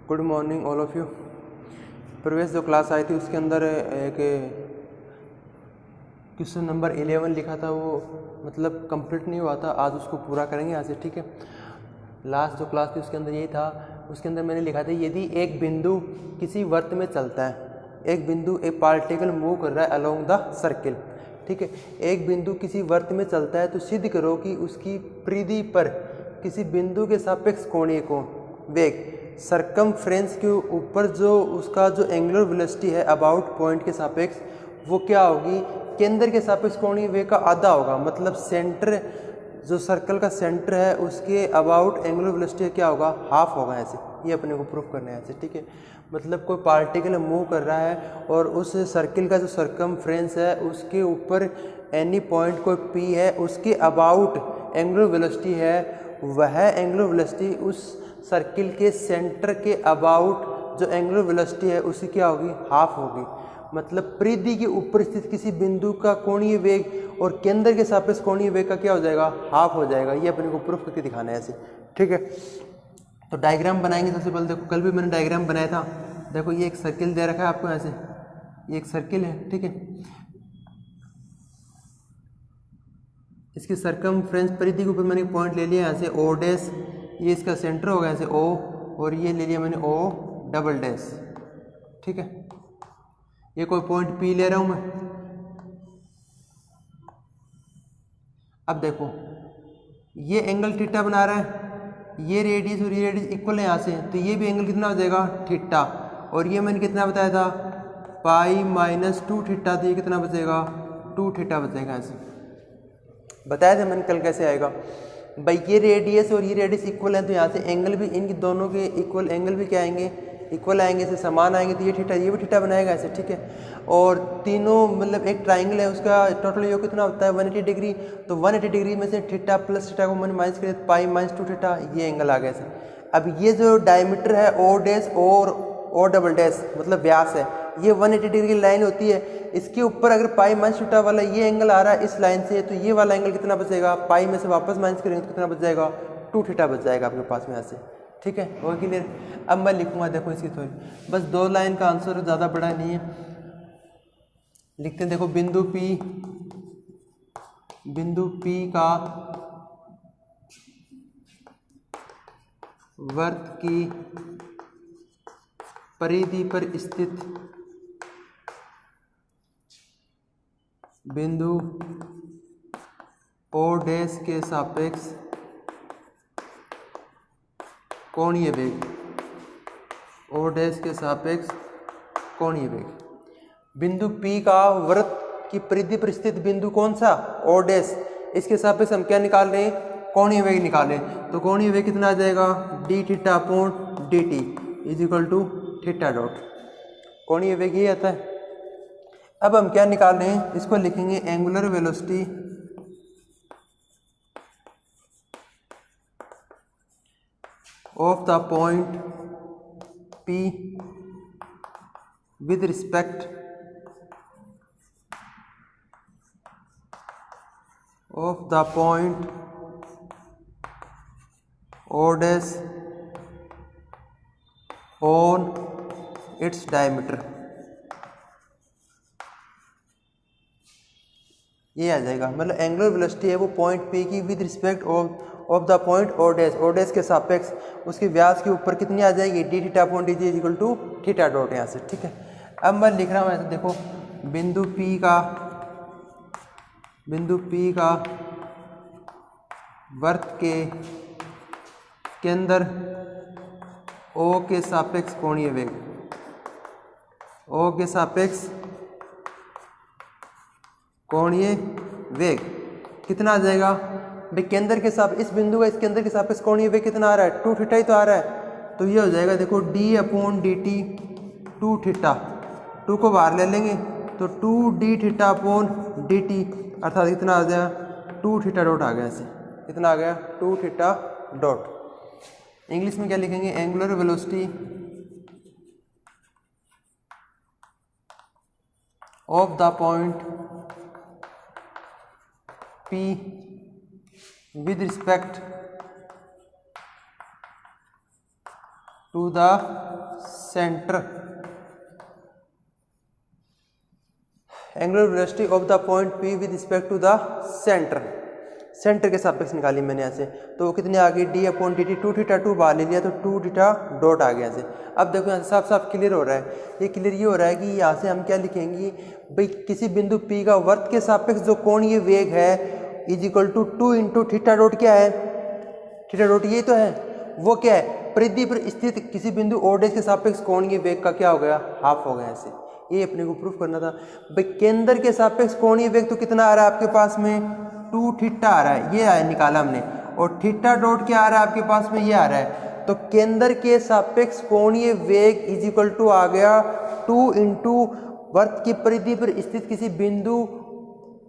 Good morning all of you. Previous जो class आई थी उसके अंदर एक क्वेश्चन नंबर 11 लिखा था, वो मतलब कंप्लीट नहीं हुआ था। आज उसको पूरा करेंगे यहाँ से, ठीक है। लास्ट जो क्लास थी उसके अंदर यही था। उसके अंदर मैंने लिखा था यदि एक बिंदु किसी वृत्त में चलता है, एक पार्टिकल मूव कर रहा है अलोंग द सर्किल, ठीक है। एक बिंदु किसी वृत्त में चलता है तो सिद्ध करो कि उसकी परिधि पर किसी बिंदु के सापेक्ष कोणीय कोण वेग सरकमफ्रेंस के ऊपर जो उसका जो एंगुलर वेलोसिटी है अबाउट पॉइंट के सापेक्ष वो क्या होगी, केंद्र के सापेक्ष कोणीय वेग का आधा होगा। मतलब सेंटर जो सर्कल का सेंटर है उसके अबाउट एंगुलर वेलोसिटी क्या होगा, हाफ होगा। ऐसे ये अपने को प्रूफ करना है ऐसे, ठीक है। मतलब कोई पार्टिकल मूव कर रहा है और उस सर्किल का जो सरकमफ्रेंस है उसके ऊपर एनी पॉइंट कोई पी है, उसके अबाउट एंगुलर वेलोसिटी है, वह एंगुलर वेलोसिटी उस सर्किल के सेंटर के अबाउट जो एंगुलर वेलोसिटी है उसकी क्या होगी, हाफ होगी। मतलब परिधि के ऊपर स्थित किसी बिंदु का कोणीय वेग और केंद्र के सापेक्ष कोणीय वेग का क्या हो जाएगा, हाफ हो जाएगा। ये अपने को प्रूफ करके दिखाना है ऐसे, ठीक है। तो डायग्राम बनाएंगे। सबसे पहले देखो, कल भी मैंने डायग्राम बनाया था। देखो ये एक सर्किल दे रखा है आपको ऐसे, ये एक सर्किल है, ठीक है। इसकी सरकमफ्रेंस परिधि के ऊपर मैंने पॉइंट ले लिया यहाँ से ओ डैश, ये इसका सेंटर होगा ऐसे ओ, और ये ले लिया मैंने ओ डबल डैश, ठीक है। ये कोई पॉइंट पी ले रहा हूं मैं। अब देखो ये एंगल थीटा बना रहा है, ये रेडियस और ये रेडियस इक्वल है यहाँ से, तो ये भी एंगल कितना हो जाएगा, थीटा। और ये मैंने कितना बताया था, पाई माइनस 2 थीटा, तो ये कितना बचेगा, 2 थीटा बचेगा। ऐसे बताया था मैंने कल कैसे आएगा भाई। ये रेडियस और ये रेडियस इक्वल है तो यहाँ से एंगल भी इनकी दोनों के इक्वल एंगल भी क्या आएंगे, इक्वल आएंगे, से समान आएंगे। तो ये थीटा, ये भी थीटा बनाएगा ऐसे, ठीक है। और तीनों मतलब एक ट्राइंगल है, उसका टोटल योग कितना होता है 180 डिग्री। तो 180 डिग्री में से थीटा प्लस थीटा को मैंने माइनस करें, पाई माइनस 2 थीटा, ये एंगल आ गया ऐसे। अब ये जो डायमीटर है ओ डैश और ओ डबल डैश मतलब व्यास है, ये 180 डिग्री की लाइन होती है। इसके ऊपर अगर पाई माइनस थीटा वाला ये एंगल आ रहा है इस लाइन से, तो ये वाला एंगल कितना बचेगा, पाई में से वापस माइनस करेंगे तो कितना बच जाएगा, 2 थीटा बच जाएगा आपके पास में यहाँ से, ठीक है। हो क्लियर। अब मैं लिखूंगा, देखो इसकी थोड़ी, बस 2 लाइन का आंसर, ज़्यादा बड़ा नहीं है। लिखते हैं, देखो बिंदु P का वृत्त की परिधि पर स्थित बिंदु O डैश के सापेक्ष कोणीय वेग, O डैश के सापेक्ष कोणीय वेग। बिंदु P का वृत्त की परिधि पर स्थित बिंदु कौन सा, O डैश, इसके सापेक्ष हम क्या निकाल रहे हैं, कोणीय वेग निकाल रहे हैं। तो कोणीय वेग कितना आ जाएगा, D theta upon D T is equal to theta dot. कोणीय वेग ये आता है। अब हम क्या निकाल रहे हैं, इसको लिखेंगे angular velocity of the point P with respect of the point O dash on its diameter। ये आ जाएगा, मतलब एंगुलर वेलोसिटी है वो पॉइंट P की with respect of the point O dash, O dash के सापेक्ष उसके व्यास के ऊपर कितनी आ जाएगी, D theta upon D G equal to theta dot यहाँ से, ठीक है। अब मैं लिख रहा हूँ ऐसे, देखो बिंदु P का वृत्त के अंदर O के सापेक्ष कोणीय वेग, O के सापेक्ष कोणीय वेग कितना आ जाएगा भाई, केंद्र के साथ इस बिंदु का इस केंद्र के सापेक्ष कोणीय वेग कितना आ रहा है, 2 थीटा ही तो आ रहा है। तो ये हो जाएगा, देखो D upon D T 2 theta, 2 को बाहर ले लेंगे तो 2 D theta upon D T, अर्थात कितना आ गया, 2 थीटा डॉट आ गया ऐसे, कितना आ गया, 2 थीटा डॉट। इंग्लिश में क्या लिखेंगे, angular velocity of the point P with respect to the centre, angular velocity of the point P with respect to the centre, centre के सापेक्ष निकाली मैंने यहाँ से, तो वो कितनी आ गई d/dt, 2θ2 बाहर ले लिया तो 2θ डॉट आ गया यहाँ से। अब देखो यहाँ से साफ साफ क्लियर हो रहा है, ये क्लियर ये हो रहा है कि यहाँ से हम क्या लिखेंगे भाई, किसी बिंदु P का वर्त के सापेक्ष जो कोणीय वेग है is equal to 2 into theta dot, क्या है थीटा डॉट, ये तो है, वो क्या है परिधि पर स्थित किसी बिंदु O' के सापेक्ष कोणीय वेग का क्या हो गया, हाफ हो गया ऐसे, ये अपने को प्रूफ करना था भाई। केंद्र के सापेक्ष कोणीय वेग तो कितना आ रहा है आपके पास में, 2θ आ रहा है, ये आया निकाला हमने, और थीटा डॉट क्या आ रहा है आपके पास में, ये आ रहा है, तो केंद्र के सापेक्ष कोणीय वेग इज इक्वल टू आ गया 2 इंटू वर्त की परिधि पर स्थित किसी बिंदु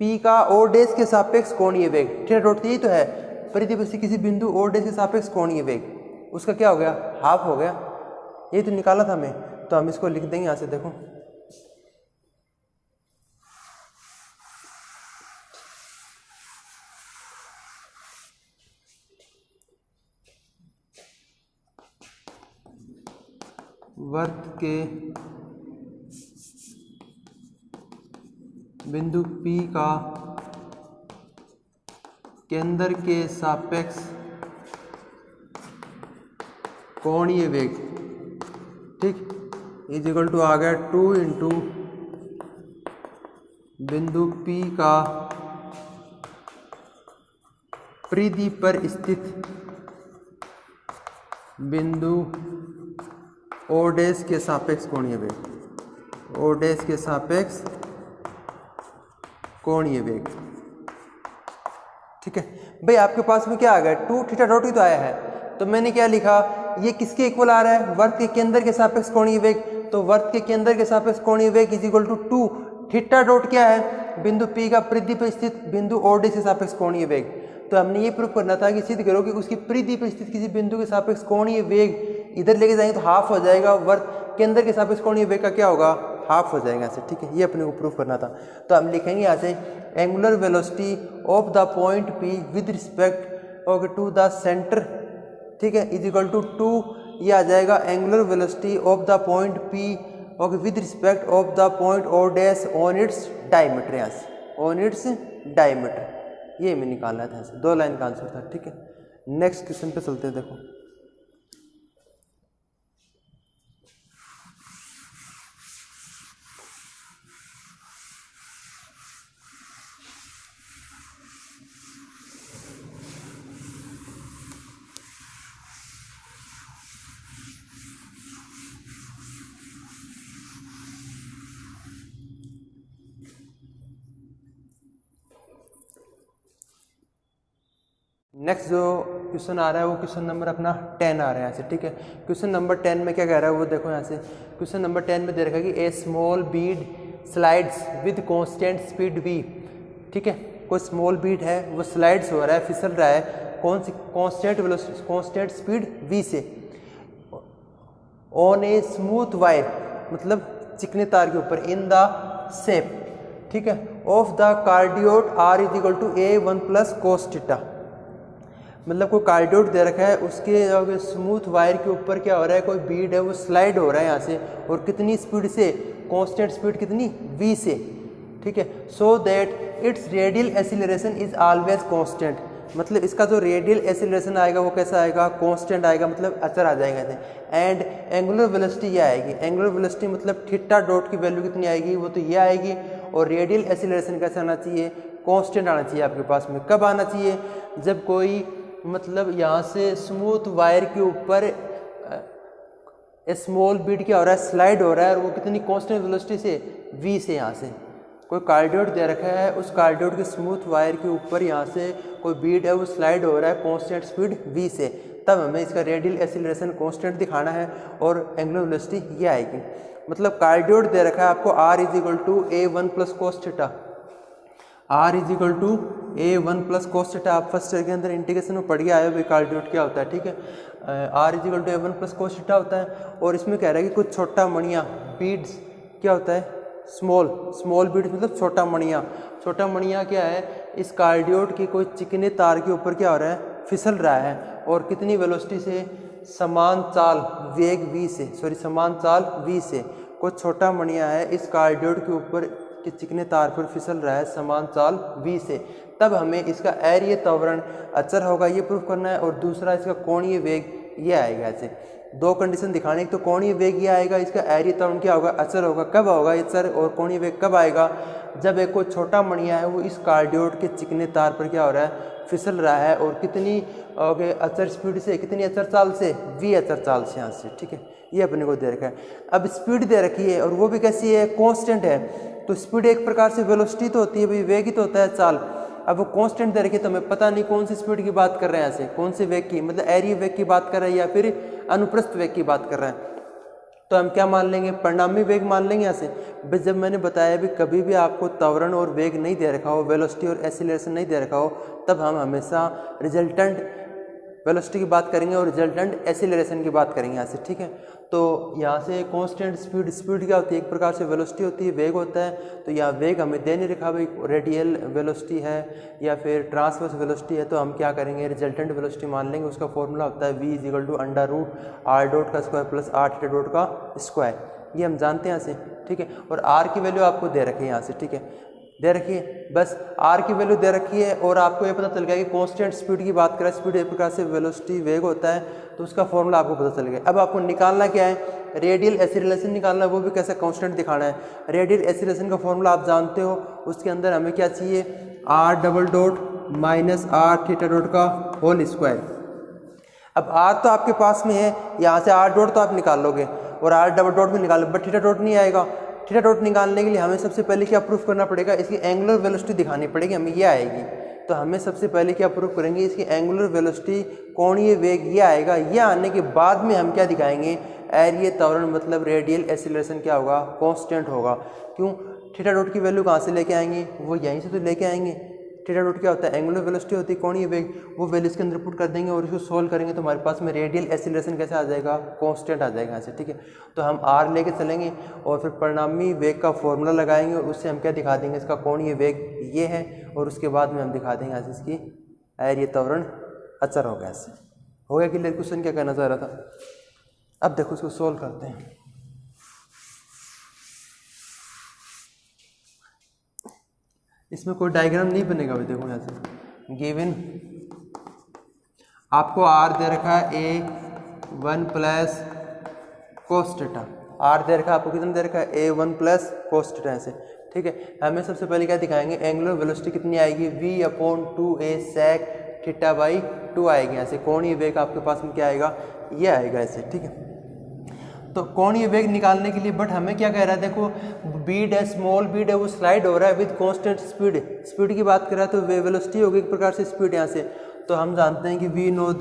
P का O' के सापेक्ष कोणीय वेग, थीटा डॉट यही तो है, परिधि पर स्थित किसी बिंदु O' के सापेक्ष कोणीय वेग, उसका क्या हो गया, हाफ हो गया, ये तो निकाला था हमें, तो हम इसको लिख देंगे यहाँ से, देखो वर्त के बिंदु P का केंद्र के सापेक्ष कोणीय वेग, ठीक, इज इक्वल टू आ गया 2 इंटू बिंदु P का परिधि पर स्थित बिंदु O' के सापेक्ष कोणीय वेग, O' के सापेक्ष कोणीय वेग, ठीक है भाई। आपके पास में क्या आ गया, 2θ डॉट ही तो आया है, तो मैंने क्या लिखा, ये किसके इक्वल आ रहा है, वर्त के केंद्र के सापेक्ष कोणीय वेग, तो वर्त के केंद्र के सापेक्ष कोणीय वेग इज इक्वल टू 2θ डॉट क्या है, बिंदु P का परिधि पर स्थित बिंदु O' के सापेक्ष कोणीय वेग, तो हमने ये प्रूफ करना था कि सिद्ध करो कि उसकी परिधि पर स्थित किसी बिंदु के सापेक्ष कोणीय वेग इधर लेके जाएंगे तो हाफ हो जाएगा, वर्त केंद्र के सापेक्ष कोणीय वेग का क्या होगा, हाफ हो जाएगा ऐसे, ठीक है, ये अपने को प्रूफ करना था। तो हम लिखेंगे यहाँ से angular velocity of the point P with respect to the centre, ठीक है, इज इक्वल टू 2, ये आ जाएगा angular velocity of the point P okay with respect of the point O' on its diameter, यहाँ से ऑन इट्स डायमीटर, ये मैं निकालना था ऐसे, 2 लाइन का आंसर था, ठीक है। नेक्स्ट क्वेश्चन पे चलते हैं, देखो नेक्स्ट जो क्वेश्चन आ रहा है वो क्वेश्चन नंबर अपना 10 आ रहा है ऐसे, ठीक है। क्वेश्चन नंबर 10 में क्या कह रहा है वो देखो यहाँ से, क्वेश्चन नंबर 10 में दे रखा है कि a small bead slides with constant speed v, ठीक है, कोई स्मॉल बीड है वो स्लाइड्स हो रहा है, फिसल रहा है, कौन सी कांस्टेंट स्पीड v से, ऑन ए स्मूथ वायर, मतलब चिकने तार के ऊपर, इन द शेप, ठीक है, of the cardioid r is equal to a1 plus cos theta, मतलब कोई कार्डियोड दे रखा है, उसके स्मूथ वायर के ऊपर क्या हो रहा है, कोई बीड है वो स्लाइड हो रहा है यहाँ से, और कितनी स्पीड से, कांस्टेंट स्पीड कितनी, v से, ठीक है, so that it's radial acceleration is always constant, मतलब इसका जो रेडियल एक्सीलरेशन आएगा वो कैसा आएगा, कांस्टेंट आएगा, मतलब अचर आ जाएगा ऐसे, एंड एंगुलर वेलोसिटी ये आएगी, एंगुलर वेलोसिटी मतलब थीटा डॉट की वैल्यू कितनी आएगी, वो तो ये आएगी, और रेडियल एक्सीलरेशन कैसा आना चाहिए, कांस्टेंट आना चाहिए आपके पास में। कब आना चाहिए, जब कोई मतलब यहाँ से स्मूथ वायर के ऊपर स्मॉल बीड क्या हो रहा है, स्लाइड हो रहा है, और वो कितनी कांस्टेंट वेलोसिटी से, v से, यहाँ से कोई कार्डियोड दे रखा है, उस कार्डियोड के स्मूथ वायर के ऊपर यहाँ से कोई बीड है वो स्लाइड हो रहा है कांस्टेंट स्पीड v से, तब हमें इसका रेडियल एक्सीलरेशन कांस्टेंट दिखाना है, और एंगुलर वेलोसिटी ये आएगी। मतलब कार्डियोड दे रखा है आपको r is equal to a1 plus cos theta, r is equal to a1 plus cos theta, आप फर्स्ट ईयर के अंदर इंटीग्रेशन में पढ़ के आए हो कार्डियोड क्या होता है, ठीक है, r is equal to a1 plus cos theta होता है, और इसमें कह रहा है कि कुछ छोटा मणिया बीड्स क्या होता है, स्मॉल बीड्स मतलब छोटा मणिया क्या है, इस कार्डियोड के कोई चिकने तार के ऊपर क्या हो रहा है, फिसल रहा है, और कितनी वेलोसिटी से, समान चाल v से कुछ छोटा मणिया है इस कार्डियोड के ऊपर के चिकने तार पर फिसल रहा है समान चाल v से, तब हमें इसका एरिय त्वरण अचर होगा ये प्रूफ करना है, और दूसरा इसका कोणीय वेग ये आएगा। ऐसे दो कंडीशन दिखाने, एक तो कोणीय वेग ये आएगा, इसका एरिय त्वरण क्या होगा, अचर होगा। कब होगा ये अचर और कोणीय वेग कब आएगा, जब एक कोई छोटा मणिया है वो इस कार्डियोड के चिकने तार पर क्या हो रहा है, फिसल रहा है, और कितनी अचर स्पीड से, कितनी अचर चाल से, v अचर चाल से यहाँ से। ठीक है, ये अपने को दे रखा है। अब स्पीड दे रखी है और वो भी कैसी है, कांस्टेंट है। तो स्पीड एक प्रकार से वेलोसिटी तो होती है भाई, वेग ही तो होता है चाल। अब वो कांस्टेंट दे रखी है तो हमें पता नहीं कौन सी स्पीड की बात कर रहे हैं, ऐसे कौन से वेग की, मतलब एरिय वेग की बात कर रहे हैं या फिर अनुप्रस्थ वेग की बात कर रहे हैं। तो हम क्या मान लेंगे, परिणामी वेग मान लेंगे यहाँ से। बस जब मैंने बताया भी कभी भी आपको त्वरण और वेग नहीं दे रखा हो, वेलोसिटी और एक्सीलरेशन नहीं दे रखा हो, तब हम हमेशा रिजल्टेंट वेलोसिटी की बात करेंगे और रिजल्टेंट एक्सीलरेशन की बात करेंगे यहाँ से। ठीक है, तो यहाँ से कांस्टेंट स्पीड क्या होती है, एक प्रकार से वेलोसिटी होती है, वेग होता है। तो यहाँ वेग हमें दे नहीं रखा भाई, रेडियल वेलोसिटी है या फिर ट्रांसवर्स वेलोसिटी है, तो हम क्या करेंगे, रिजल्टेंट वेलोसिटी मान लेंगे। उसका फॉर्मूला होता है v = r डॉट का स्क्वायर प्लस r थीटा डॉट का स्क्वायर, ये हम जानते हैं यहाँ से। ठीक है, और r की वैल्यू आपको दे रखी है यहाँ से। ठीक है, दे रखी है, बस r की वैल्यू दे रखी है, और आपको ये पता चल गया कि कांस्टेंट स्पीड की बात करें, स्पीड एक प्रकार से वेलोसिटी वेग होता है, तो उसका फॉर्मूला आपको पता चल गया। अब आपको निकालना क्या है, रेडियल एक्सीलरेशन निकालना है, वो भी कैसे कांस्टेंट दिखाना है। रेडियल एक्सीलरेशन का फॉर्मूला आप जानते हो, उसके अंदर हमें क्या चाहिए, r - r थीटा डॉट का होल स्क्वायर। अब r तो आपके पास में है, यहाँ से r डॉट तो आप निकाल लोगे और r भी निकाल लो, बट थीटा डॉट नहीं आएगा। थीटा डॉट निकालने के लिए हमें सबसे पहले क्या प्रूफ करना पड़ेगा, इसकी एंगुलर वेलोसिटी दिखानी पड़ेगी, हमें ये आएगी। तो हमें सबसे पहले क्या प्रूफ करेंगे, इसकी एंगुलर वेलोसिटी कोणीय वेग ये आएगा। ये आने के बाद में हम क्या दिखाएंगे, एरिय त्वरण मतलब रेडियल एक्सीलरेशन क्या होगा, कांस्टेंट होगा। क्यों, थीटा डॉट की वैल्यू कहाँ से लेके आएंगे, वो यहीं से तो लेके आएंगे। थीटा डॉट क्या होता है, एंगुलर वेलोसिटी होती है, कोणीय वेग, वो वैल्यू इसके अंदर पुट कर देंगे और इसको सोल्व करेंगे तो हमारे पास में रेडियल एक्सीलरेशन कैसे आ जाएगा, कांस्टेंट आ जाएगा यहाँ से। ठीक है, तो हम r लेके चलेंगे और फिर परिणामी वेग का फॉर्मूला लगाएंगे और उससे हम क्या दिखा देंगे, इसका कोणीय वेग ये है, और उसके बाद में हम दिखा देंगे यहाँ से इसकी एरिय त्वरण अचर होगा। ऐसे हो गया क्लियर, क्वेश्चन क्या कहना चाह रहा था। अब देखो इसको सोल्व करते हैं। इसमें कोई डायग्राम नहीं बनेगा भाई, देखो यहाँ से गिवन आपको r दे रखा है a1 plus cos theta, r दे रखा है आपको, कितना दे रखा है, a1 प्लस कोस थीटा ऐसे। ठीक है, हमें सबसे पहले क्या दिखाएंगे, एंगुलर वेलोसिटी कितनी आएगी, v/2a sec θ/2 आएगी ऐसे। कोणीय वेग आपके पास में क्या आएगा, ये आएगा ऐसे। ठीक है, तो कोणीय वेग निकालने के लिए, बट हमें क्या कह रहा है, देखो b डैश स्मॉल b है वो स्लाइड हो रहा है विद कांस्टेंट स्पीड की बात कर रहा है, तो वेलोसिटी होगी एक प्रकार से स्पीड यहाँ से। तो हम जानते हैं कि we know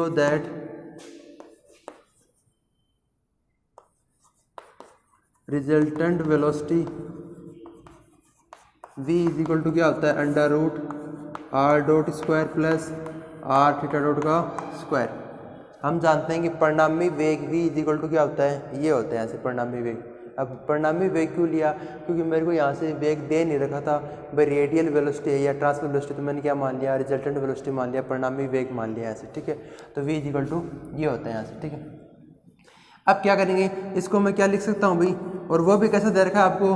that resultant velocity v क्या होता है, √r डॉट स्क्वायर प्लस r थीटा डॉट का स्क्वायर। हम जानते हैं कि परिणामी वेग v क्या होता है, ये होता है ऐसे परिणामी वेग। अब परिणामी वेग क्यों लिया, क्योंकि मेरे को यहाँ से वेग दे नहीं रखा था भाई, रेडियल वेलोसिटी है या ट्रांसवर्स वेलोसिटी, तो मैंने क्या मान लिया, रिजल्टेंट वेलोसिटी मान लिया, परिणामी वेग मान लिया ऐसे। ठीक है, तो v ये होता है यहाँ से। ठीक है, अब क्या करेंगे, इसको मैं क्या लिख सकता हूँ भाई, और वो भी कैसे दे रखा है आपको,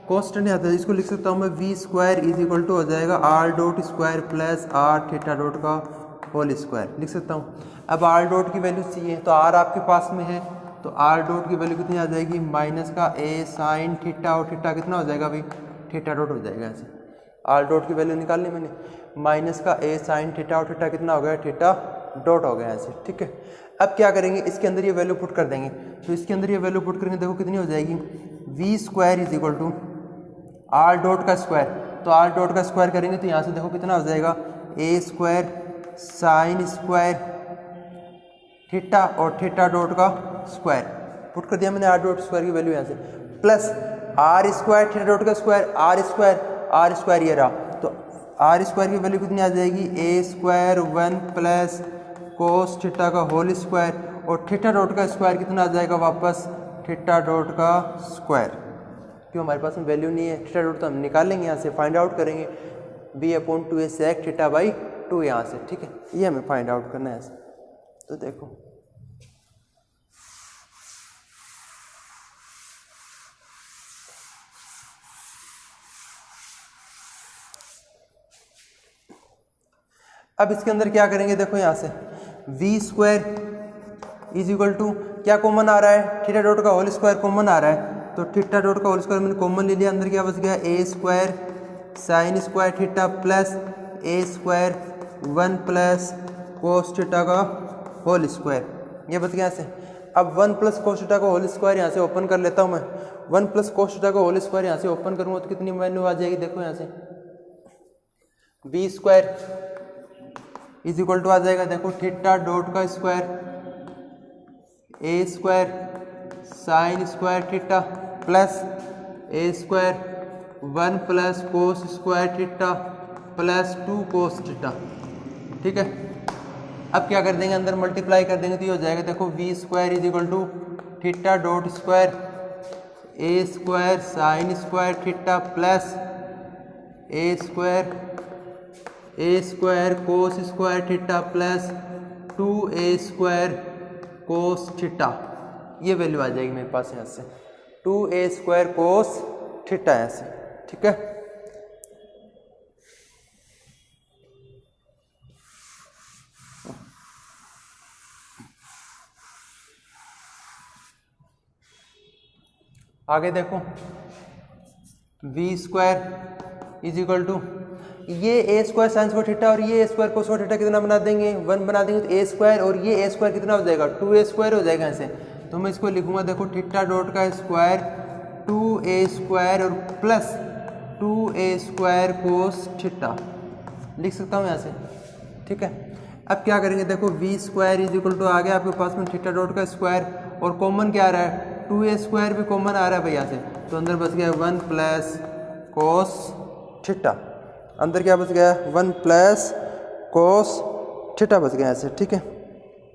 कांस्टेंट आता है, इसको लिख सकता हूँ मैं v² हो जाएगा r डॉट स्क्वायर प्लस r थीटा डॉट का होल स्क्वायर लिख सकता हूँ। अब r डॉट की वैल्यू चाहिए, तो r आपके पास में है, तो r डॉट की वैल्यू कितनी आ जाएगी, माइनस का a साइन थीटा, और थीटा कितना हो जाएगा भाई, थीटा डॉट हो जाएगा ऐसे। r डॉट की वैल्यू निकाल ली मैंने, माइनस का a साइन थीटा, और थीटा कितना हो गया, थीटा डॉट हो गया ऐसे। ठीक है, अब क्या करेंगे, इसके अंदर ये वैल्यू पुट कर देंगे, तो इसके अंदर ये वैल्यू पुट करेंगे, देखो कितनी हो जाएगी, v² r डॉट का स्क्वायर, तो r डॉट का स्क्वायर करेंगे तो यहाँ से देखो कितना हो जाएगा, a² साइन स्क्वायर थीटा और थीटा डॉट का स्क्वायर पुट कर दिया मैंने, r डॉट स्क्वायर की वैल्यू यहाँ से, प्लस r² थीटा डॉट का स्क्वायर, r स्क्वायर ये रहा, तो r स्क्वायर की वैल्यू कितनी आ जाएगी, a² 1 प्लस कोस थीटा का होल स्क्वायर, और थीटा डॉट का स्क्वायर कितना आ जाएगा वापस, थीटा डॉट का स्क्वायर। क्यों, हमारे पास में वैल्यू नहीं है, थीटा डॉट तो हम निकाल लेंगे यहाँ से, फाइंड आउट करेंगे v/2a sec θ/2 2 यहाँ से, ठीक है। ये हमें फाइंड आउट करना है ऐसे। तो देखो अब इसके अंदर क्या करेंगे, देखो यहाँ से v square is equal to क्या कॉमन आ रहा है, थीटा डॉट का होल स्क्वायर कॉमन आ रहा है। तो थीटा डॉट का होल स्क्वायर मैंने कॉमन ले लिया, अंदर क्या बच गया a square sine square theta plus A square 1 plus cos theta का होल स्क्वायर, ये बच गया यहाँ से। अब 1 प्लस कोस थीटा का होल स्क्वायर यहाँ से ओपन कर लेता हूँ मैं। 1 प्लस कोस थीटा का होल स्क्वायर यहाँ से ओपन करूँगा तो कितनी वैल्यू आ जाएगी, देखो यहाँ से b square is equal to आ जाएगा, देखो थीटा डॉट का स्क्वायर ए square sine square theta plus ए square 1 plus cos square theta plus 2 cos theta, ठीक है। अब क्या कर देंगे, अंदर मल्टीप्लाई कर देंगे तो ये हो जाएगा, देखो we square is equal to theta dot square A square sine square theta plus A square cos square theta plus 2a square cos theta, ये वैल्यू आ जाएगी मेरे पास यहाँ से 2a स्क्वायर कोस थीटा ऐसे, ठीक है। आगे देखो we square is equal to ये A square sine square theta और ये A square cos square theta कितना बना देंगे, 1 बना देंगे तो ए स्क्वायर और ये ए स्क्वायर कितना हो जाएगा 2a स्क्वायर हो जाएगा ऐसे। तो मैं इसको लिखूंगा, देखो थीटा डॉट का स्क्वायर 2a स्क्वायर और plus 2a square cos theta लिख सकता हूँ यहाँ से, ठीक है। अब क्या करेंगे, देखो we square is equal to आ गया आपके पास में थीटा डॉट का स्क्वायर और कॉमन क्या आ रहा है 2a स्क्वायर भी कॉमन आ रहा है भैया से, तो अंदर बच गया 1 प्लस कोस थीटा, अंदर क्या बच गया 1 प्लस कोस थीटा बच गया ऐसे, ठीक है,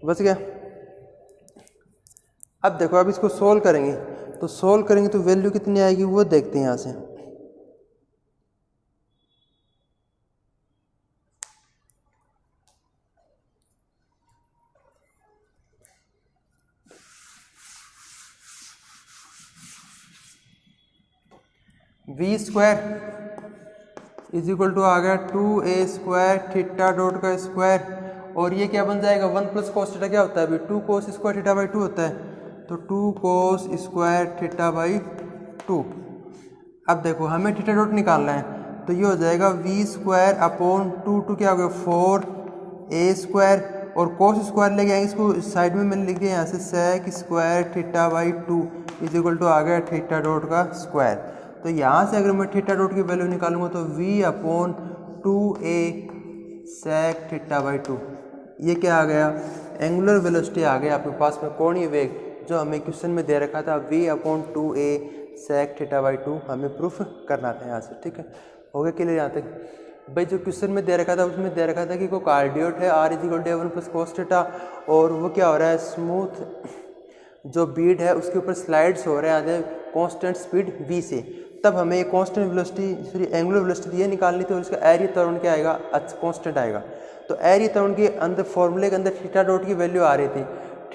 बच गया। अब देखो अब इसको सोल्व करेंगे, तो सोल्व करेंगे तो वैल्यू कितनी आएगी वो देखते हैं यहाँ से। V square is equal to आ गया 2a स्क्वायर थीटा डॉट का स्क्वायर और ये क्या बन जाएगा 1 प्लस कोस थीटा क्या होता है अभी 2 कोस स्क्वायर थीटा बाई 2 होता है, तो 2 कोस स्क्वायर थीटा बाई 2। अब देखो हमें थीटा डॉट निकालना है, तो ये हो जाएगा वी स्क्वायर अपॉन 2 क्या हो गया 4a स्क्वायर और कोस स्क्वायर ले गए इसको साइड में मैंने लिख दिया यहाँ से sec square theta by 2 is equal to आ गया थीटा डॉट का स्क्वायर। तो यहाँ से अगर मैं थीटा डॉट की वैल्यू निकालूंगा तो v upon 2a sec theta by 2, ये क्या आ गया एंगुलर वेलोसिटी आ गया आपके पास में कोणीय वेग जो हमें क्वेश्चन में दे रखा था v upon 2a sec theta by 2 हमें प्रूफ करना था यहाँ से, ठीक है। हो गया क्लियर यहाँ तक। भाई जो क्वेश्चन में दे रखा था उसमें दे रखा था कि कोई कार्डियोट है r is equal to 1 plus cos theta और वो क्या हो रहा है स्मूथ जो बीड है उसके ऊपर स्लाइड्स हो रहे हैं कांस्टेंट स्पीड v से, तब हमें ये constant velocity sorry angular velocity ये निकालनी थी और इसका एरिया त्वरण क्या आएगा कांस्टेंट आएगा। तो एरिया त्वरण के अंदर फॉर्मूले के अंदर थीटा डॉट की वैल्यू आ रही थी,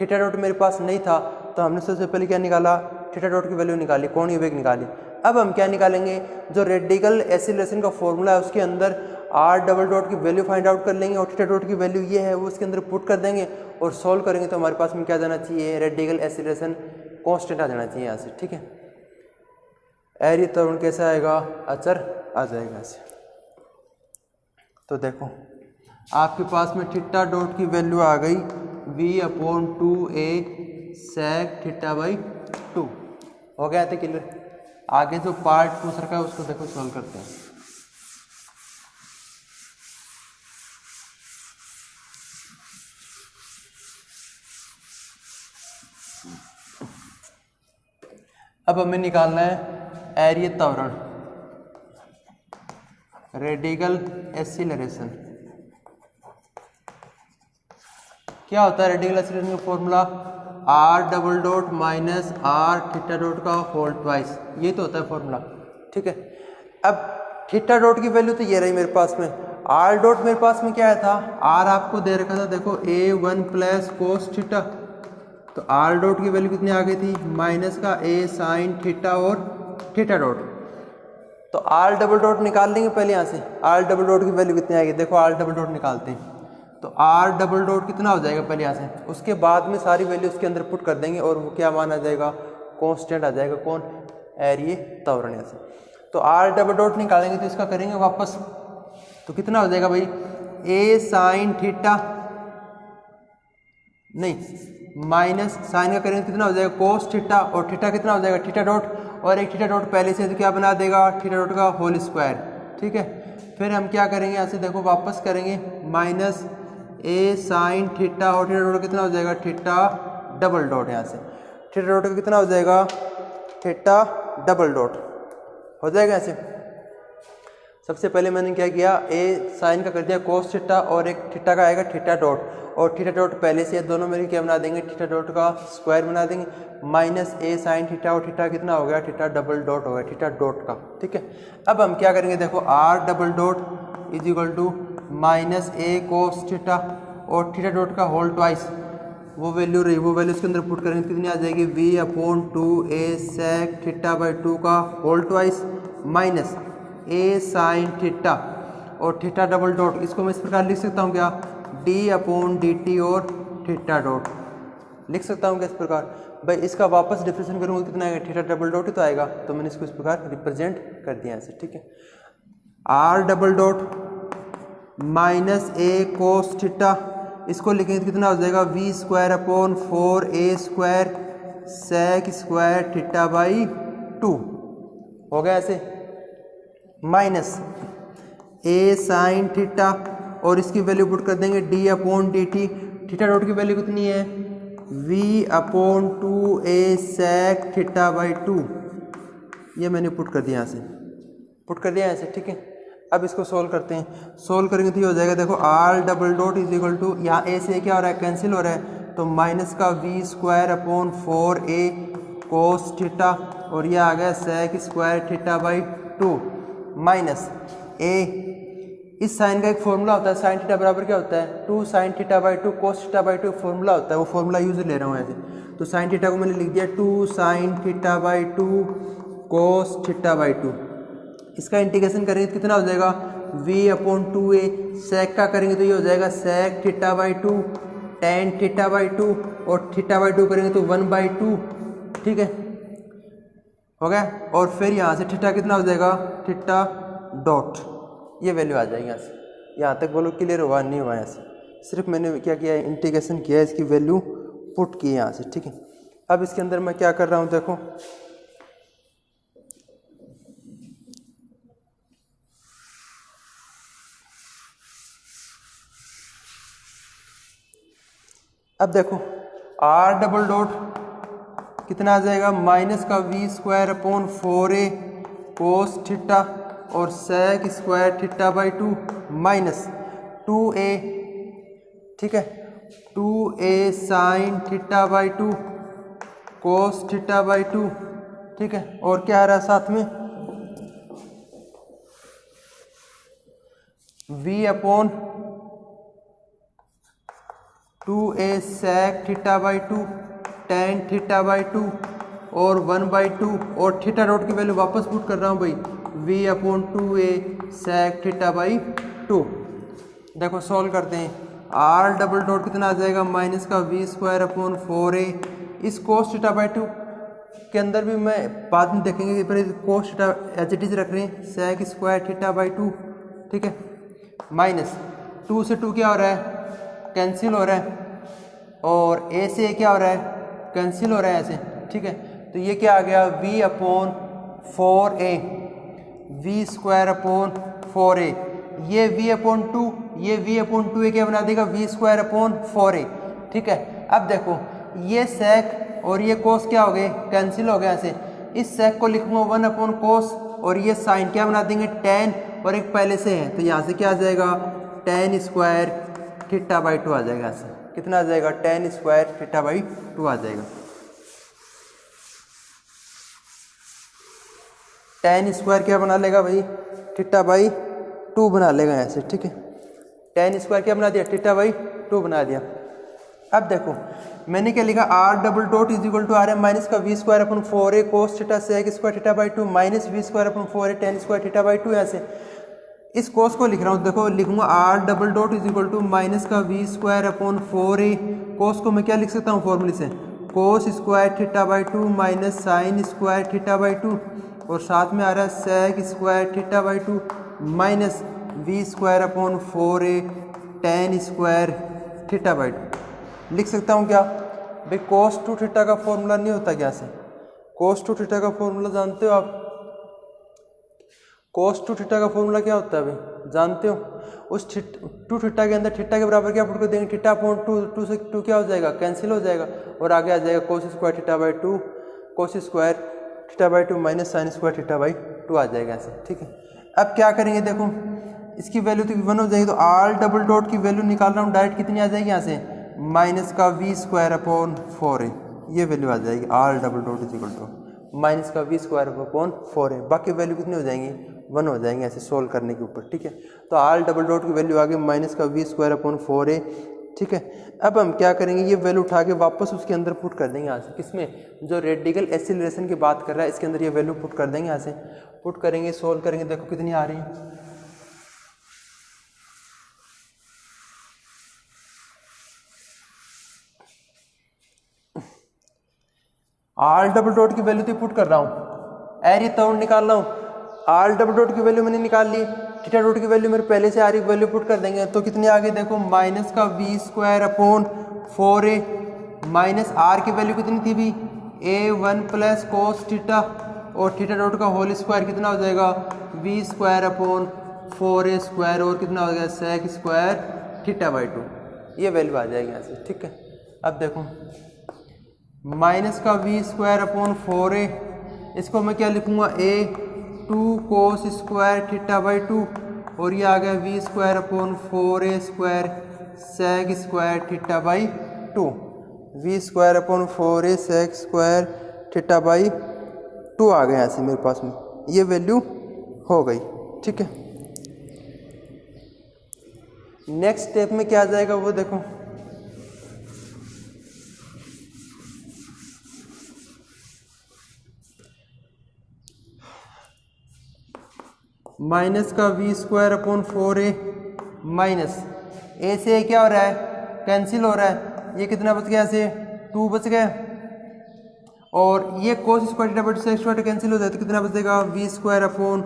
थीटा डॉट मेरे पास नहीं था तो हमने सबसे पहले क्या निकाला थीटा डॉट की वैल्यू निकाली, कोणीय वेग निकाली। अब हम क्या निकालेंगे जो रेडिकल एक्सीलरेशन का फॉर्मूला है उसके अंदर r डबल डॉट की वैल्यू फाइंड आउट कर लेंगे और थीटा डॉट की वैल्यू ये है वो उसके अंदर पुट कर देंगे और सॉल्व करेंगे तो हमारे पास में क्या जाना चाहिए रेडिकल एक्सीलरेशन कांस्टेंट आ जाना चाहिए यहाँ से, ठीक है। एरिया त्वरण कैसा आएगा अचर आ जाएगा ऐसे। तो देखो आपके पास में थीटा डॉट की वैल्यू आ गई v upon 2a sec theta by 2 हो गया था क्लियर। आगे जो पार्ट पूछ रखा है उसको देखो सॉल्व करते हैं। अब हमें निकालना है एरिया त्वरण रेडिकल एक्सीलरेशन। क्या होता है रेडिकल एक्सीलरेशन का formula r double dot minus r theta dot का होल ट्वाइस, ये तो होता है फॉर्मूला, ठीक है। अब थीटा डॉट की वैल्यू तो ये रही मेरे पास में आर डॉट मेरे पास में क्या था, आर आपको दे रखा था देखो A1 प्लस कोस थीटा, तो आर डॉट की वैल्यू कितनी आ गई थी माइनस का A साइन थीटा और थीटा डॉट। तो आर डबल डॉट निकाल लेंगे पहले यहाँ से, आर डबल डॉट की वैल्यू कितनी आएगी, देखो आर डबल डॉट निकालते हैं तो आर डबल डॉट कितना हो जाएगा पहले यहाँ से, उसके बाद में सारी वैल्यू उसके अंदर पुट कर देंगे और वो क्या मान आ जाएगा, कांस्टेंट आ जाएगा, कौन, एरिए त्वरण यहाँ से। तो आर डबल डॉट निकालेंगे तो इसका करेंगे वापस, तो कितना हो जाएगा भाई ए साइन थीटा, नहीं माइनस साइन का करेंगे कितना हो जाएगा कोस थीटा, और थीटा कितना हो जाएगा थीटा डॉट, और एक थीटा डॉट पहले से तो क्या बना देगा थीटा डॉट का होल स्क्वायर, ठीक है। फिर हम क्या करेंगे यहाँ से देखो वापस करेंगे माइनस ए साइन थीटा, और थीटा डॉट कितना हो जाएगा थीटा डबल डॉट, यहाँ से थीटा डॉट का कितना हो जाएगा थीटा डबल डॉट हो जाएगा ऐसे। सबसे पहले मैंने क्या किया, ए साइन का कर दिया कोस थीटा और एक थीटा का आएगा थीटा डॉट, और थीटा डॉट पहले से दोनों में क्या बना देंगे थीटा डॉट का स्क्वायर बना देंगे, माइनस ए साइन थीटा, और थीटा कितना हो गया थीटा डबल डॉट हो गया थीटा डॉट का, ठीक है। अब हम क्या करेंगे देखो R double dot is equal to minus A cos theta और थीटा डॉट का होल ट्वाइस, वो वैल्यू रही वो वैल्यू इसके अंदर पुट करेंगे तो कितनी आ जाएगी V/2 a sec theta by 2 का होल ट्वाइस माइनस ए साइन थीटा और थीटा डबल डॉट, इसको मैं इस प्रकार लिख सकता हूँ क्या D/dt और थीटा डॉट लिख सकता हूँ क्या इस प्रकार। भाई इसका वापस डिफरेंशिएट करूँगा कितना आएगा थीटा डबल डॉट ही तो आएगा, तो मैंने इसको इस प्रकार रिप्रेजेंट कर दिया ऐसे, ठीक है। R double dot minus A cos theta, इसको लिखेंगे तो कितना हो जाएगा V²/4a² sec square theta by 2 हो गया ऐसे, माइनस ए साइन थीटा और इसकी वैल्यू पुट कर देंगे D/dt, थीटा डॉट की वैल्यू कितनी है V/2a sec थीटा बाई 2, ये मैंने पुट कर दिया यहाँ से, पुट कर दिया ऐसे, ठीक है। अब इसको सोल्व करते हैं, सोल्व करेंगे तो ये हो जाएगा देखो R double dot is equal to, यहाँ ए से क्या हो रहा है कैंसिल हो रहा है, तो माइनस का V²/4a कोस थीटा और ये आ गया sec square theta by 2 minus a, इस साइन का एक फॉर्मूला होता है, साइन थीटा बराबर क्या होता है 2 sign theta by 2 cos theta by 2 formula होता है, वो फॉर्मूला यूज ले रहा हूँ ऐसे। तो साइन थीटा को मैंने लिख दिया 2 sign theta by 2 cos theta by 2, इसका इंटीग्रेशन करेंगे तो कितना हो जाएगा V/2a, सेक का करेंगे तो ये हो जाएगा sec theta by 2 tan theta by 2 और थीटा बाई 2 करेंगे तो 1/2, ठीक है हो गया। और फिर यहाँ से थीटा कितना हो जाएगा थीटा डॉट, ये वैल्यू आ जाएगी यहाँ से। यहाँ तक बोलो क्लियर हुआ नहीं हुआ, यहाँ से सिर्फ मैंने क्या किया इंटीग्रेशन किया, इसकी वैल्यू पुट की यहाँ से, ठीक है। अब इसके अंदर मैं क्या कर रहा हूँ देखो, अब देखो आर डबल डॉट कितना आ जाएगा माइनस का V²/4a कोस थीटा और sec square theta by 2 minus 2a, ठीक है 2a sine theta by 2 cos theta by 2, ठीक है। और क्या आ रहा है साथ में V/2a sec theta by 2 tan theta by 2 और 1/2 और थीटा डॉट की वैल्यू वापस पुट कर रहा हूँ भाई V/2a sec थीटा बाई 2। देखो सॉल्व करते हैं, आर डबल डॉट कितना आ जाएगा माइनस का V²/4a, इस कोस थीटा बाई 2 के अंदर भी मैं बाद में देखेंगे कि पर cos theta as it is रख रहे हैं सेक स्क्वायर थीटा बाई 2, ठीक है माइनस 2 से 2 क्या हो रहा है कैंसिल हो रहा है और ए से क्या हो रहा है कैंसिल हो रहा है ऐसे, ठीक है। तो ये क्या आ गया V/4a, V²/4a, ये V/2, ये V/2a क्या बना देगा V²/4a, ठीक है। अब देखो ये सेक और ये कोस क्या हो गए कैंसिल हो गया ऐसे, इस सेक को लिखूंगा 1/cos और ये साइन क्या बना देंगे टेन और एक पहले से है तो यहाँ से क्या आ जाएगा टेन स्क्वायर थीटा बाई 2 आ जाएगा, यहाँ से कितना आ जाएगा टेन स्क्वायर थीटा बाई 2 आ जाएगा। टेन स्क्वायर क्या बना लेगा भाई थीटा बाई 2 बना लेगा ऐसे, ठीक है। tan स्क्वायर क्या बना दिया, थीटा बाई 2 बना दिया। अब देखो मैंने क्या लिखा, r double dot is equal to r m minus का v square upon 4a cos theta sec square theta by 2 minus v square upon 4a tan square theta by 2। यहाँ से इस कोस को लिख रहा हूँ, देखो लिखूंगा r double dot is equal to minus का v square upon 4a। Cos को मैं क्या लिख सकता हूँ फॉर्मूले से, cos square theta by 2 minus sine square theta by 2, और साथ में आ रहा है sec square theta by 2 minus v square upon 4a tan square theta by 2। लिख सकता हूँ क्या भाई, कोस टू थीटा का फॉर्मूला नहीं होता क्या से, कोस टू थीटा का फॉर्मूला जानते हो आप, कोस टू थीटा का फॉर्मूला क्या होता है भाई जानते हो। उस टू थीटा के अंदर थीटा के बराबर क्या पुट कर देंगे, थीटा अपॉन 2 से 2 क्या हो जाएगा, कैंसिल हो जाएगा, और आगे आ जाएगा कोस square theta by 2 cos square theta by 2 minus sine square theta by 2 आ जाएगा ऐसे, ठीक है। अब क्या करेंगे, देखो इसकी वैल्यू तो 1 हो जाएगी, तो आर डबल डॉट की वैल्यू निकाल रहा हूँ डायरेक्ट, कितनी आ जाएगी यहाँ से, माइनस का वी स्क्वायर अपॉन 4a, ये वैल्यू आ जाएगी r double dot is equal to minus का वी स्क्वायर अपॉन 4a। बाकी वैल्यू कितनी हो जाएंगी, 1 हो जाएंगे ऐसे सोल्व करने के ऊपर, ठीक है। तो आर डबल डॉट की वैल्यू आ गई माइनस का वी स्क्वायर अपॉन 4a, ठीक है। अब हम क्या करेंगे, ये वैल्यू उठा के वापस उसके अंदर पुट कर देंगे यहाँ से, किसमें, जो रेडिकल एक्सीलरेशन की बात कर रहा है इसके अंदर ये वैल्यू पुट कर देंगे, यहाँ से पुट करेंगे, सोल्व करेंगे, देखो कितनी आ रही है। आर डबल डॉट की वैल्यू तो पुट कर रहा हूँ, एरिया त्वरण निकाल रहा हूँ, आर डबल डॉट की वैल्यू मैंने निकाल ली, थीटा डॉट की वैल्यू मेरे पहले से आ रही वैल्यू पुट कर देंगे, तो कितनी आ गई देखो, माइनस का v square upon 4a minus r की वैल्यू कितनी थी भी, a1 प्लस कोस थीटा, और थीटा डॉट का होल स्क्वायर कितना हो जाएगा, we square upon 4a square, और कितना हो जाएगा सेक स्क्वायर थीटा बाई 2, ये वैल्यू आ जाएगी यहाँ से, ठीक है। अब देखो माइनस का वी स्क्वायर अपॉन 4a, इसको मैं क्या लिखूंगा, a2 cos square theta by 2, और ये आ गया v square upon 4a square sec square theta by 2, v square upon 4a sec square theta by 2 आ गया ऐसे मेरे पास में, ये वैल्यू हो गई, ठीक है। नेक्स्ट स्टेप में क्या आ जाएगा वो देखो, माइनस का v square upon 4a minus a से क्या हो रहा है, कैंसिल हो रहा है, ये कितना बच गया ऐसे 2 बच गया, और ये cos square theta by 2 sec square cancel हो जाए तो कितना बचेगा, वी स्क्वायर अपॉन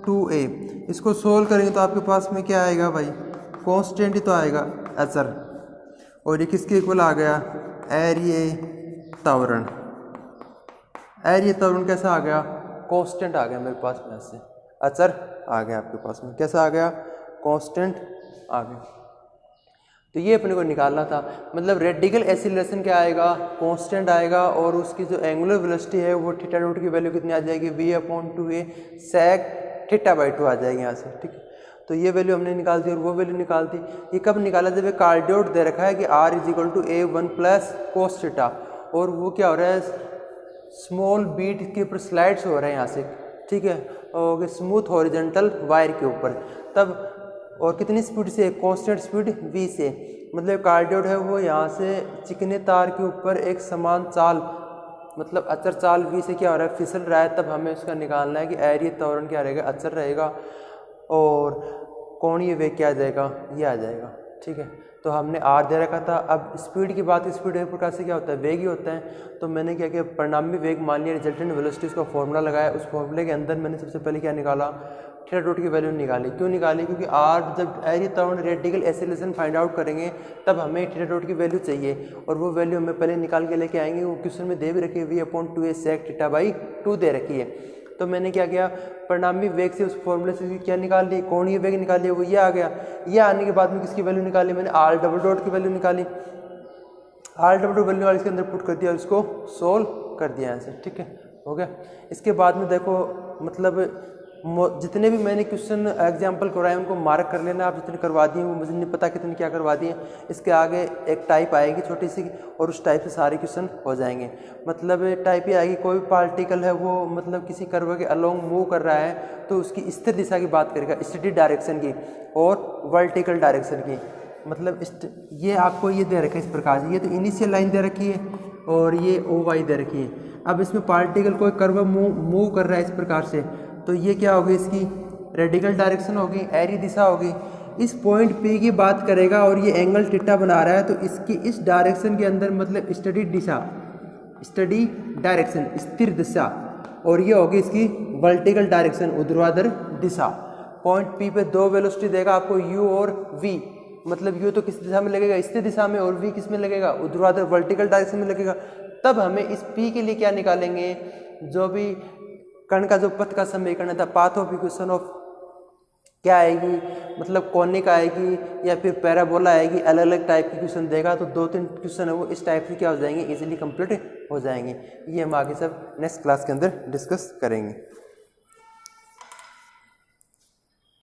2a। इसको सोल्व करेंगे तो आपके पास में क्या आएगा भाई, कांस्टेंट ही तो आएगा एचर, और ये किसके इक्वल आ गया, एरिया त्वरण। एरिया त्वरण कैसा आ गया, कांस्टेंट आ गया मेरे पास में, ऐसे अचर आ गया आपके पास में, कैसा आ गया, कांस्टेंट आ गया। तो ये अपने को निकालना था, मतलब रेडिकल एक्सीलरेशन क्या आएगा, कांस्टेंट आएगा, और उसकी जो एंगुलर वेलोसिटी है वो थीटा डॉट की वैल्यू कितनी आ जाएगी, v upon 2a sec theta by 2 आ जाएगी यहाँ से, ठीक है। तो ये वैल्यू हमने निकाल दी और वो वैल्यू निकाल दी। ये कब निकाला, जब कार्डियोड दे रखा है कि r is equal to a1 plus cos theta, और वो क्या हो रहा है, स्मॉल बीट के ऊपर स्लाइड्स हो रहे हैं यहाँ से, ठीक है, और स्मूथ हॉरिजॉन्टल वायर के ऊपर, तब और कितनी स्पीड से, कांस्टेंट स्पीड v से, मतलब कार्डियोड है वो यहाँ से चिकने तार के ऊपर एक समान चाल, मतलब अचर चाल v से क्या हो रहा है, फिसल रहा है, तब हमें उसका निकालना है कि एरिया त्वरण क्या रहेगा, अचर रहेगा, और कोणीय वेग क्या आ जाएगा, ये आ जाएगा, ठीक है। तो हमने आर दे रखा था। अब स्पीड की बात, स्पीड एक प्रकार से क्या होता है, वेग ही होता है। तो मैंने क्या किया, परिणामी वेग मान लिया, रिजल्टेंट वेलोसिटी का फॉर्मूला लगाया, उस फॉर्मूले के अंदर मैंने सबसे पहले क्या निकाला, थीटा डॉट की वैल्यू निकाली। क्यों निकाली, क्योंकि आर जब एरिया त्वरण रेडिकल एक्सीलरेशन फाइंड आउट करेंगे तब हमें थीटा डॉट की वैल्यू चाहिए, और वो वैल्यू हमें पहले निकाल के लेके आएंगे। वो क्वेश्चन में दे भी रखी है v/2a sec थीटा बाई 2 दे रखी है। तो मैंने क्या किया, परिणामी वेग से उस फॉर्मूले से क्या निकाल ली, कोणीय वेग निकाल लिया, वो ये आ गया। ये आने के बाद में किसकी वैल्यू निकाली, मैंने आर डबल डॉट की वैल्यू निकाली। आर डबल डॉट वैल्यू वाले इसके अंदर पुट कर दिया, उसको सोल्व कर दिया ऐसे, ठीक है, हो गया। इसके बाद में देखो, मतलब जितने भी मैंने क्वेश्चन एग्जाम्पल करवाए उनको मार्क कर लेना आप, जितने करवा दिए वो मुझे नहीं पता कितने क्या करवा दिए। इसके आगे एक टाइप आएगी छोटी सी और उस टाइप से सारे क्वेश्चन हो जाएंगे। मतलब टाइप ही आएगी, कोई पार्टिकल है वो मतलब किसी कर्व के अलोंग मूव कर रहा है तो उसकी स्थिर दिशा की बात करेगा, स्टडी डायरेक्शन की और वर्टिकल डायरेक्शन की। मतलब ये आपको ये दे रखा है इस प्रकार से, ये तो इनिशियल लाइन दे रखी है और ये ओ वाई दे रखी है। अब इसमें पार्टिकल कोई कर्व मूव कर रहा है इस प्रकार से, तो ये क्या होगी, इसकी रेडिकल डायरेक्शन होगी, एरी दिशा होगी। इस पॉइंट P की बात करेगा और ये एंगल थीटा बना रहा है तो इसकी इस डायरेक्शन के अंदर मतलब स्टडी दिशा, स्टडी डायरेक्शन स्थिर दिशा, और ये होगी इसकी वर्टिकल डायरेक्शन ऊर्ध्वाधर दिशा। पॉइंट P पे दो वेलोसिटी देगा आपको U और V, मतलब U तो किस दिशा में लगेगा, स्थिर दिशा में, और V किस में लगेगा, ऊर्ध्वाधर वर्टिकल डायरेक्शन में लगेगा। तब हमें इस P के लिए क्या निकालेंगे, जो भी कण का जो पथ का समीकरण था, पाथ ऑफ इक्वेशन ऑफ क्या आएगी, मतलब कॉनिक आएगी या फिर पैराबोला आएगी, अलग अलग टाइप के क्वेश्चन देगा तो 2-3 क्वेश्चन है वो इस टाइप से क्या हो जाएंगे, इजीली कंप्लीट हो जाएंगे। ये हम आगे सब नेक्स्ट क्लास के अंदर डिस्कस करेंगे।